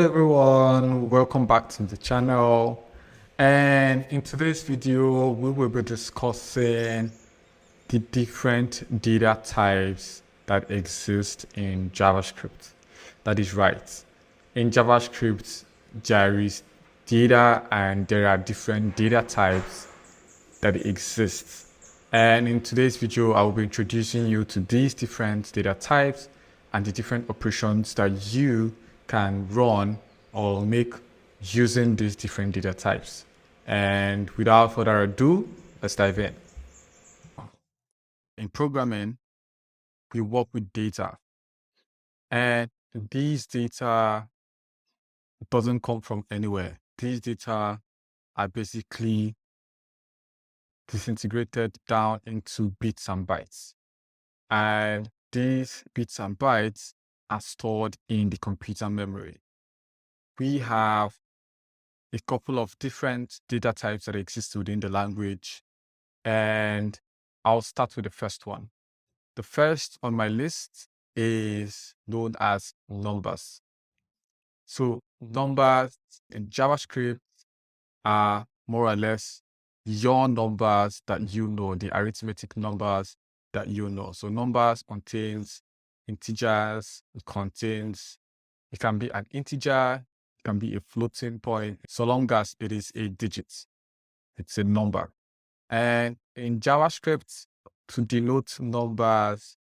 Everyone, welcome back to the channel. And in today's video, we will be discussing the different data types that exist in JavaScript. That is right. In JavaScript, there is data and there are different data types that exist. And in today's video, I will be introducing you to these different data types and the different operations that you can run or make using these different data types. And without further ado, let's dive in. In programming, we work with data, and these data doesn't come from anywhere. These data are basically disintegrated down into bits and bytes. And these bits and bytes are stored in the computer memory. We have a couple of different data types that exist within the language, and I'll start with the first one. The first on my list is known as numbers. So numbers in JavaScript are more or less your numbers that you know, the arithmetic numbers that you know. So numbers contains integers, it can be an integer, it can be a floating point, so long as it is a digit, it's a number. And in JavaScript, to denote numbers,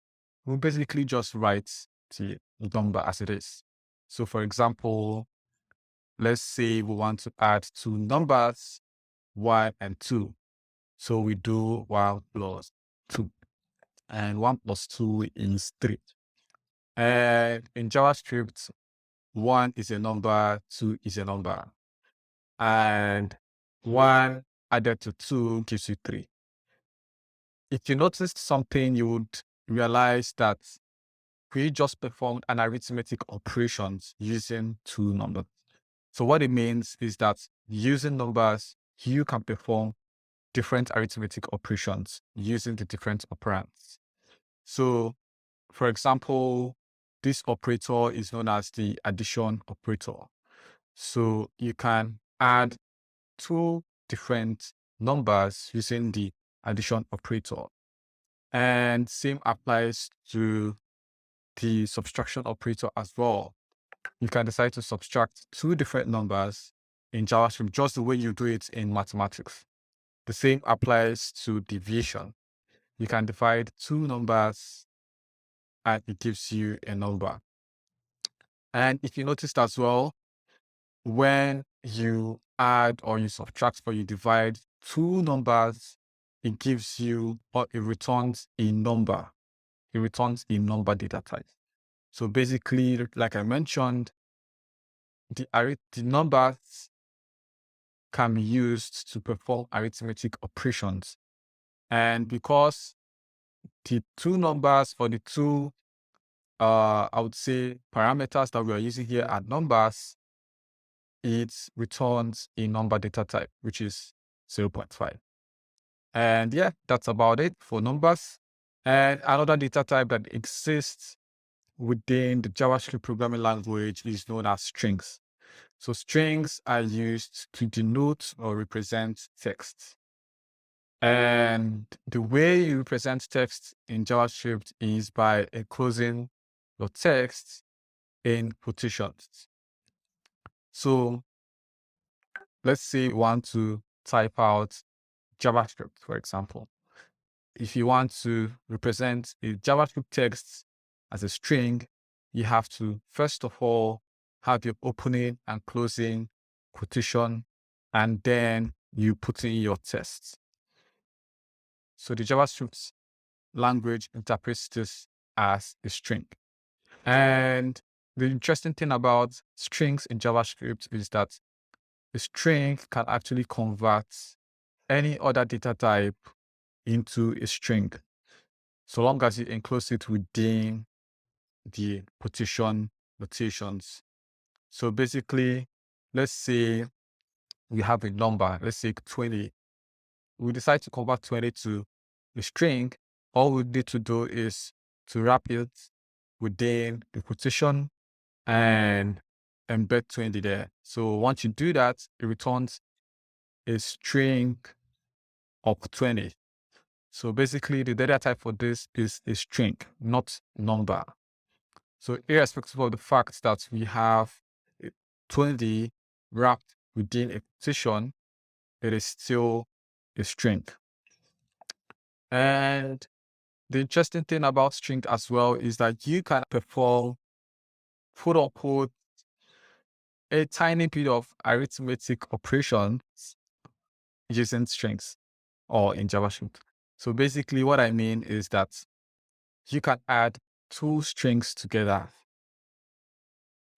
we basically just write the number as it is. So for example, let's say we want to add two numbers, 1 and 2. So we do 1 plus 2. And 1 plus 2 is 3. And in JavaScript, 1 is a number, 2 is a number. And 1 added to 2 gives you 3. If you noticed something, you would realize that we just performed an arithmetic operations using two numbers. So what it means is that using numbers, you can perform different arithmetic operations using the different operands. So, for example, this operator is known as the addition operator. So you can add two different numbers using the addition operator. And same applies to the subtraction operator as well. You can decide to subtract two different numbers in JavaScript just the way you do it in mathematics. The same applies to division. You can divide two numbers and it gives you a number. And if you noticed as well, when you add or you subtract or you divide two numbers, it gives you or it returns a number. It returns a number data type. So basically, like I mentioned, the numbers can be used to perform arithmetic operations. And because the two numbers for the two, I would say, parameters that we are using here are numbers, it returns a number data type, which is 0.5. And yeah, that's about it for numbers. And another data type that exists within the JavaScript programming language is known as strings. So strings are used to denote or represent text. And the way you represent text in JavaScript is by enclosing your text in quotations. So let's say you want to type out JavaScript, for example. If you want to represent a JavaScript text as a string, you have to, first of all, have your opening and closing quotation, and then you put in your text. So the JavaScript language interprets this as a string. And the interesting thing about strings in JavaScript is that a string can actually convert any other data type into a string, so long as you enclose it within the quotation notations. So basically, let's say we have a number, let's say 20. We decide to convert 20 to a string. All we need to do is to wrap it within the quotation and embed 20 there. So once you do that, it returns a string of 20. So basically the data type for this is a string, not number. So irrespective of the fact that we have 20 wrapped within a quotation, it is still a string. And the interesting thing about string as well is that you can perform quote unquote a tiny bit of arithmetic operations using strings or in JavaScript. So basically what I mean is that you can add two strings together,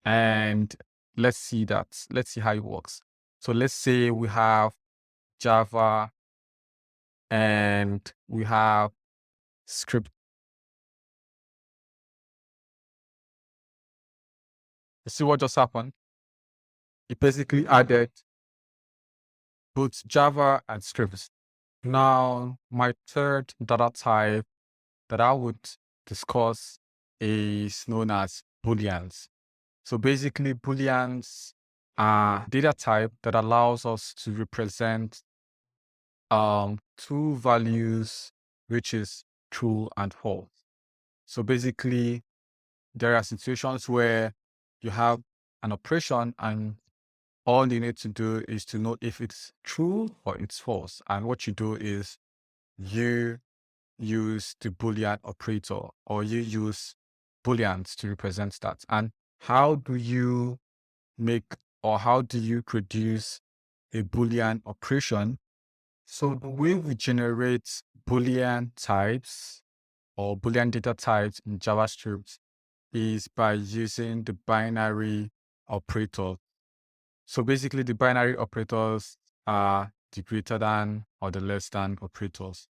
and let's see how it works. So let's say we have Java and we have script. You see what just happened? It basically added both Java and scripts. Now, my third data type that I would discuss is known as booleans. So basically, booleans are data type that allows us to represent two values, which is true and false. So basically, there are situations where you have an operation and all you need to do is to know if it's true or it's false. And what you do is you use the Boolean operator, or you use Booleans to represent that. And how do you make, or how do you produce a Boolean operation? So the way we generate Boolean types or Boolean data types in JavaScript is by using the binary operator. So basically the binary operators are the greater than or the less than operators.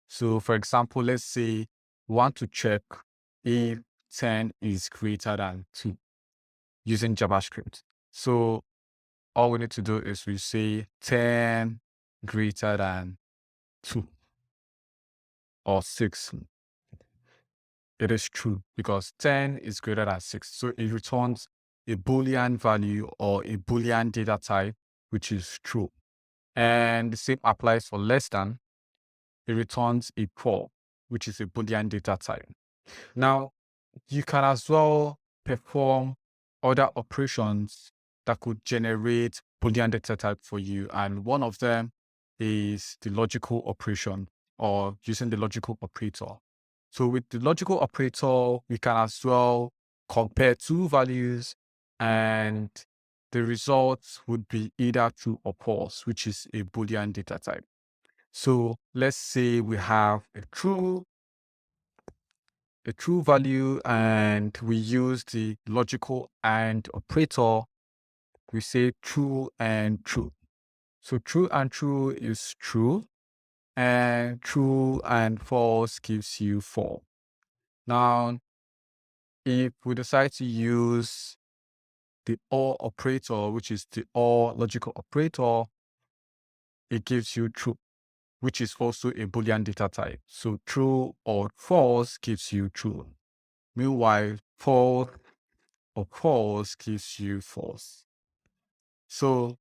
So for example, let's say we want to check if 10 is greater than 2 using JavaScript. So all we need to do is we say 10 greater than 2 or 6. It is true because 10 is greater than 6. So it returns a Boolean value or a Boolean data type, which is true. And the same applies for less than. It returns a 4, which is a Boolean data type. Now, you can as well perform other operations that could generate Boolean data type for you. And one of them is the logical operation, or using the logical operator. So with the logical operator, we can as well compare two values, and the results would be either true or false, which is a Boolean data type. So let's say we have a true value, and we use the logical AND operator. We say true and true. So true and true is true, and true and false gives you false. Now, if we decide to use the OR operator, which is the OR logical operator, it gives you true, which is also a Boolean data type. So true or false gives you true. Meanwhile, false or false gives you false. So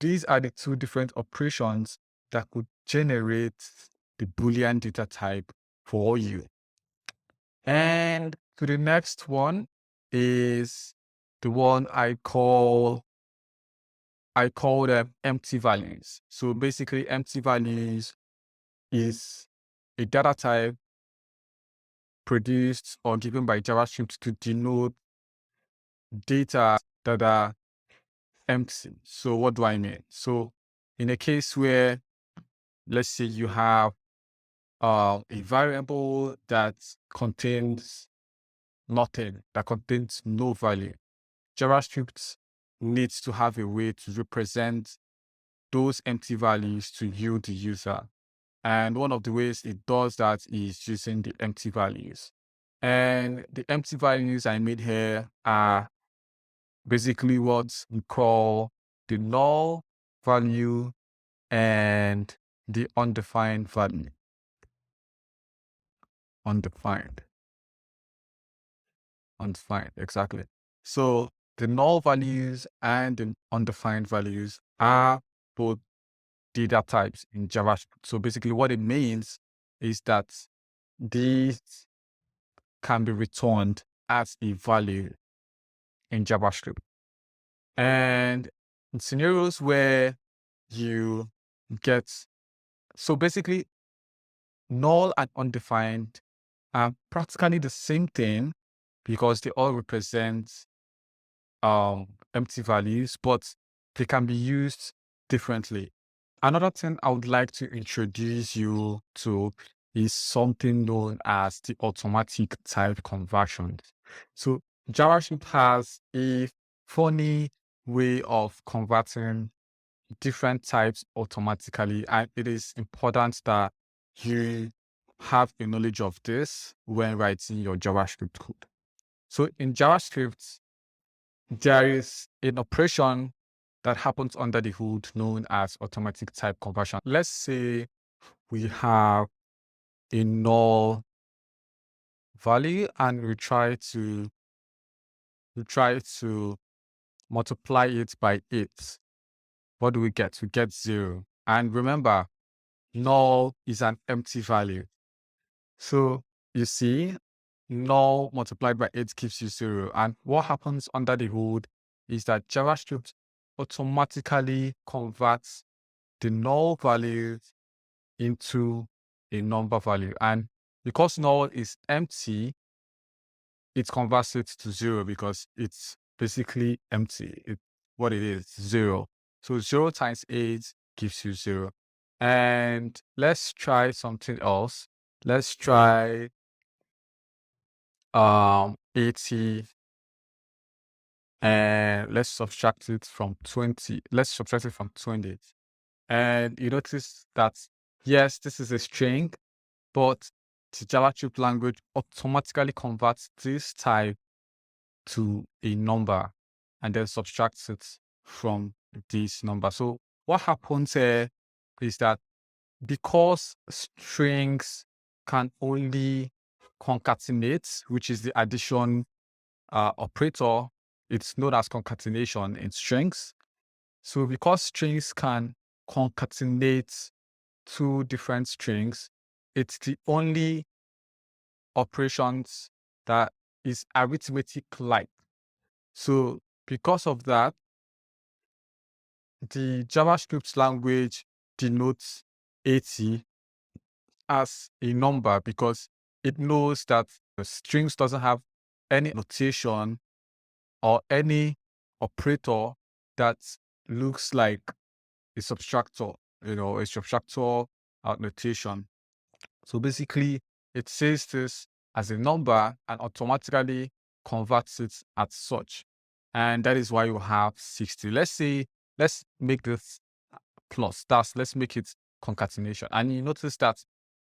these are the two different operations that could generate the Boolean data type for you. And to the next one is the one I call them empty values. So basically, empty values is a data type produced or given by JavaScript to denote data that are empty. So what do I mean? So in a case where, let's say you have a variable that contains nothing, that contains no value, JavaScript needs to have a way to represent those empty values to you, the user. And one of the ways it does that is using the empty values. And the empty values I made here are basically what we call the null value and the undefined value. Undefined, exactly. So the null values and the undefined values are both data types in JavaScript. So basically what it means is that these can be returned as a value in JavaScript. And in scenarios where you get, so basically null and undefined are practically the same thing because they all represent empty values, but they can be used differently. Another thing I would like to introduce you to is something known as the automatic type conversion. So JavaScript has a funny way of converting different types automatically, and it is important that you have a knowledge of this when writing your JavaScript code. So in JavaScript, there is an operation that happens under the hood known as automatic type conversion. Let's say we have a null value and we try to multiply it by 8. What do we get? We get 0. And remember, null is an empty value. So you see, null multiplied by 8 gives you 0. And what happens under the hood is that JavaScript automatically converts the null value into a number value. And because null is empty, it converts it to 0 because it's basically empty. What it is, 0. So 0 times 8 gives you 0. And let's try something else. Let's try 80, and let's subtract it from 20. Let's subtract it from 20. And you notice that, yes, this is a string, but the JavaScript language automatically converts this type to a number and then subtracts it from this number. So what happens here is that because strings can only concatenate, which is the addition operator, it's known as concatenation in strings. So because strings can concatenate two different strings, it's the only operations that is arithmetic-like. So because of that, the JavaScript language denotes 80 as a number because it knows that the strings doesn't have any notation or any operator that looks like a subtractor, a subtractor notation. So basically, it says this as a number and automatically converts it as such. And that is why you have 60. Let's make this plus. Let's make it concatenation. And you notice that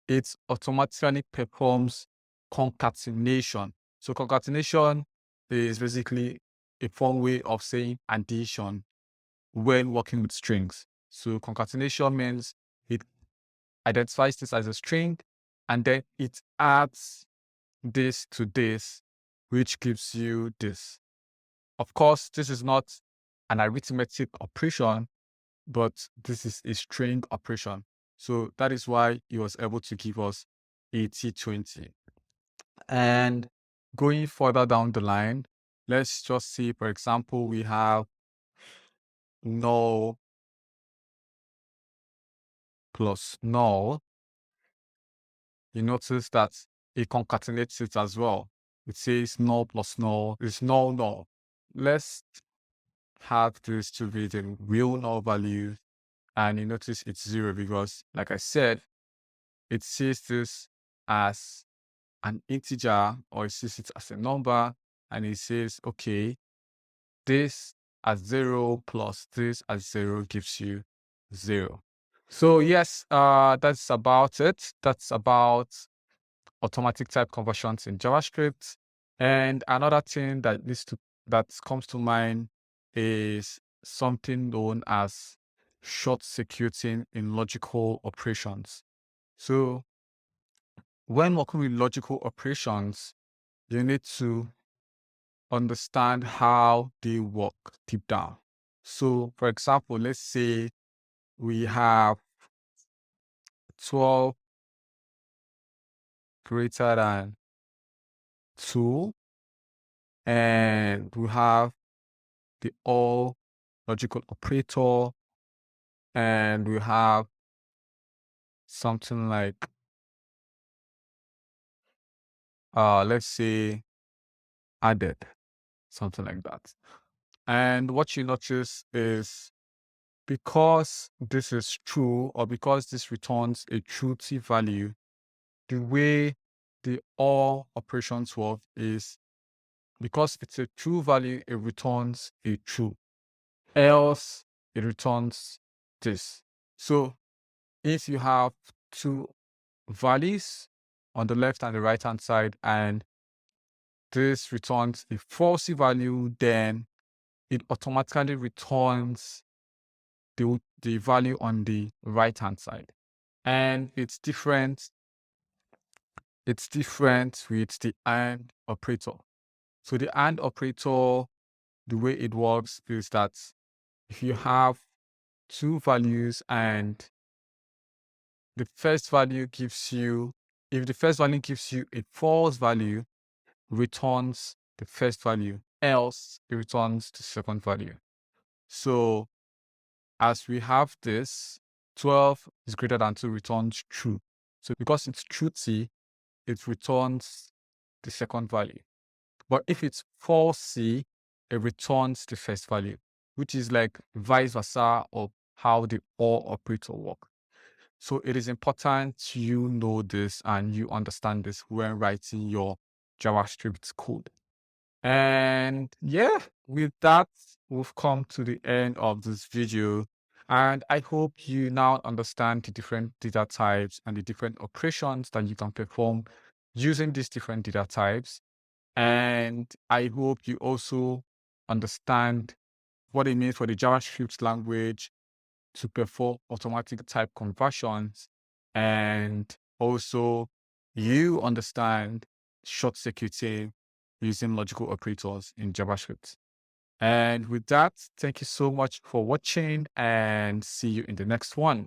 it automatically performs concatenation. So concatenation is basically a fun way of saying addition when working with strings. So concatenation means it identifies this as a string and then it adds this to this, which gives you this. Of course, this is not an arithmetic operation, but this is a string operation. So that is why he was able to give us 80-20. And going further down the line, let's just see, for example, we have null plus null. You notice that it concatenates it as well. It says null plus null is null null. Let's have this to be the real null value. And you notice it's 0 because, like I said, it sees this as an integer or it sees it as a number. And it says, okay, this as 0 plus this as 0 gives you 0. So yes, that's about it. That's about automatic type conversions in JavaScript. And another thing that comes to mind is something known as short circuiting in logical operations. So when working with logical operations, you need to understand how they work deep down. So, for example, let's say we have 12 greater than 2, and we have the OR logical operator, and we have something like, let's say added, something like that. And what you notice is, because this is true, or because this returns a truthy value, the way the OR operations work is, because it's a true value, it returns a true, else it returns this. So if you have two values on the left and the right hand side, and this returns a false value, then it automatically returns the value on the right hand side. And it's different with the AND operator. So the AND operator, the way it works is that if you have two values and the first value gives you, if the first value gives you a false value, returns the first value, else it returns the second value. So as we have this, 12 is greater than 2 returns true. So because it's truthy, it returns the second value. But if it's falsy, it returns the first value, which is like vice versa of how the OR operator works. So it is important you know this and you understand this when writing your JavaScript code. And yeah, with that, we've come to the end of this video. And I hope you now understand the different data types and the different operations that you can perform using these different data types. And I hope you also understand what it means for the JavaScript language to perform automatic type conversions, and also you understand short circuiting using logical operators in JavaScript. And with that, thank you so much for watching, and see you in the next one.